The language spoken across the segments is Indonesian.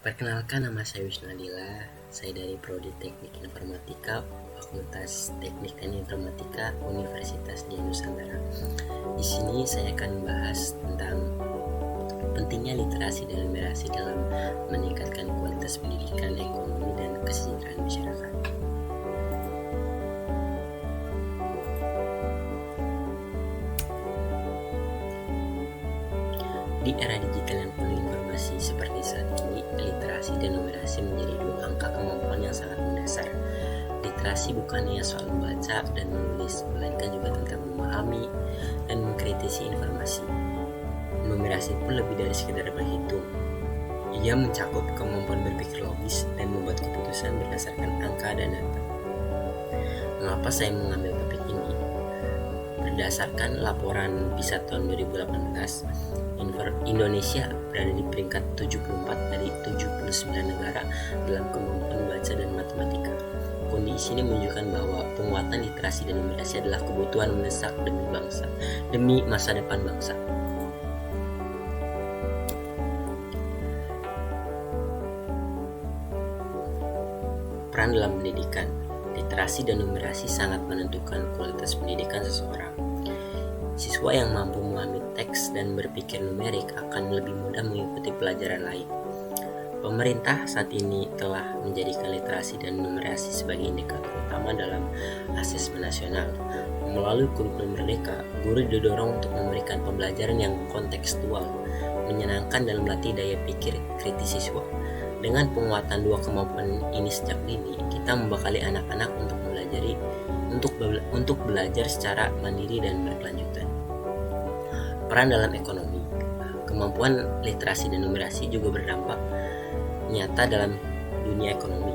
Perkenalkan, nama saya Wisnadila. Saya dari Prodi Teknik Informatika, Fakultas Teknik dan Informatika Universitas Dian Nusantara. Di sini saya akan membahas tentang pentingnya literasi dan numerasi dalam meningkatkan kualitas pendidikan, ekonomi, dan kesejahteraan masyarakat. Di era digital yang penuh informasi seperti saat ini, literasi dan numerasi menjadi dua angka kemampuan yang sangat mendasar. Literasi bukan hanya soal membaca dan menulis, melainkan juga tentang memahami dan mengkritisi informasi. Numerasi pun lebih dari sekedar berhitung. Ia mencakup kemampuan berpikir logis dan membuat keputusan berdasarkan angka dan data. Mengapa saya mengambil topik ini? Berdasarkan laporan PISA tahun 2018, Indonesia berada di peringkat 74 dari 79 negara dalam kemampuan membaca dan matematika. Kondisi ini menunjukkan bahwa penguatan literasi dan numerasi adalah kebutuhan mendesak demi masa depan bangsa. Peran dalam pendidikan. Literasi dan numerasi sangat menentukan kualitas pendidikan seseorang. Siswa yang mampu memahami teks dan berpikir numerik akan lebih mudah mengikuti pelajaran lain. Pemerintah saat ini telah menjadikan literasi dan numerasi sebagai indikator utama dalam asesmen nasional. Melalui kurikulum Merdeka, guru didorong untuk memberikan pembelajaran yang kontekstual, menyenangkan dan melatih daya pikir kritis siswa. Dengan penguatan dua kemampuan ini sejak dini, kita membekali anak-anak untuk belajar secara mandiri dan berkelanjutan. Peran dalam ekonomi. Kemampuan literasi dan numerasi juga berdampak nyata dalam dunia ekonomi.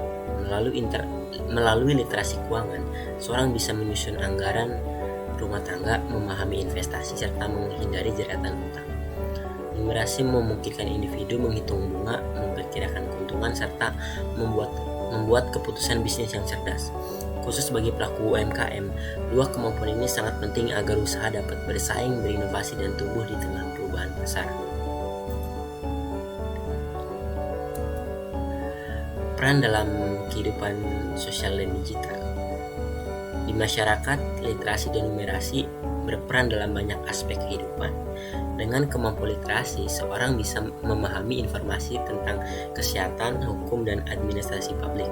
Melalui literasi keuangan, seorang bisa menyusun anggaran rumah tangga, memahami investasi, serta menghindari jeratan utang. Numerasi memungkinkan individu menghitung bunga, memperkirakan keuntungan, serta membuat keputusan bisnis yang cerdas. Khusus bagi pelaku UMKM, dua kemampuan ini sangat penting agar usaha dapat bersaing, berinovasi, dan tumbuh di tengah perubahan pasar. Peran dalam kehidupan sosial dan digital. Di masyarakat, literasi dan numerasi berperan dalam banyak aspek kehidupan. Dengan kemampuan literasi, seorang bisa memahami informasi tentang kesehatan, hukum, dan administrasi publik.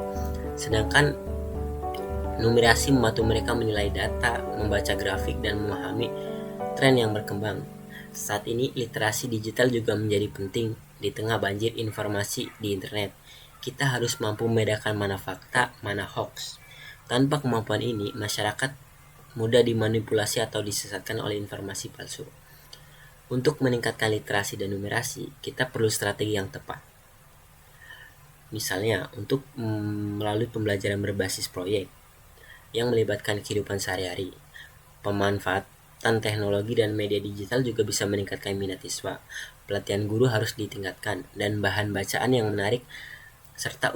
Sedangkan numerasi membantu mereka menilai data, membaca grafik, dan memahami tren yang berkembang. Saat ini, literasi digital juga menjadi penting di tengah banjir informasi di internet. Kita harus mampu membedakan mana fakta, mana hoax. Tanpa kemampuan ini, masyarakat mudah dimanipulasi atau disesatkan oleh informasi palsu. Untuk meningkatkan literasi dan numerasi, kita perlu strategi yang tepat. Misalnya, untuk melalui pembelajaran berbasis proyek yang melibatkan kehidupan sehari-hari. Pemanfaatan teknologi dan media digital juga bisa meningkatkan minat siswa. Pelatihan guru harus ditingkatkan dan bahan bacaan yang menarik serta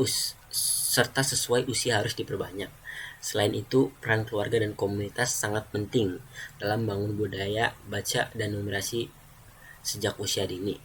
sesuai usia harus diperbanyak. Selain itu, peran keluarga dan komunitas sangat penting dalam membangun budaya baca dan numerasi sejak usia dini.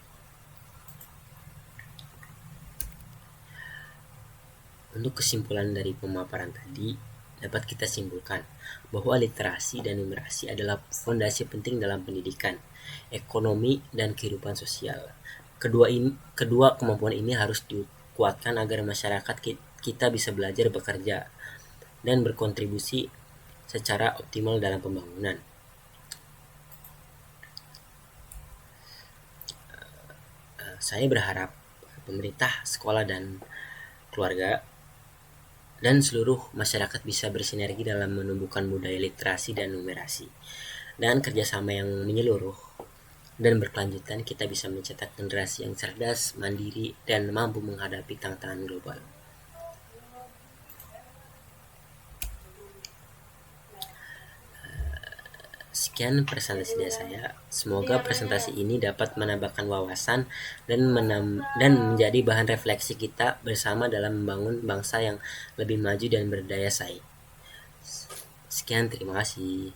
Untuk kesimpulan dari pemaparan tadi, dapat kita simpulkan bahwa literasi dan numerasi adalah fondasi penting dalam pendidikan, ekonomi, dan kehidupan sosial. Kedua kemampuan ini harus dikuatkan agar masyarakat kita bisa belajar, bekerja, dan berkontribusi secara optimal dalam pembangunan. Saya berharap pemerintah, sekolah, dan keluarga dan seluruh masyarakat bisa bersinergi dalam menumbuhkan budaya literasi dan numerasi. Dengan kerjasama yang menyeluruh dan berkelanjutan, kita bisa mencetak generasi yang cerdas, mandiri, dan mampu menghadapi tantangan global. Sekian presentasi dari saya. Semoga presentasi ini dapat menambahkan wawasan dan menjadi bahan refleksi kita bersama dalam membangun bangsa yang lebih maju dan berdaya saing. Sekian, terima kasih.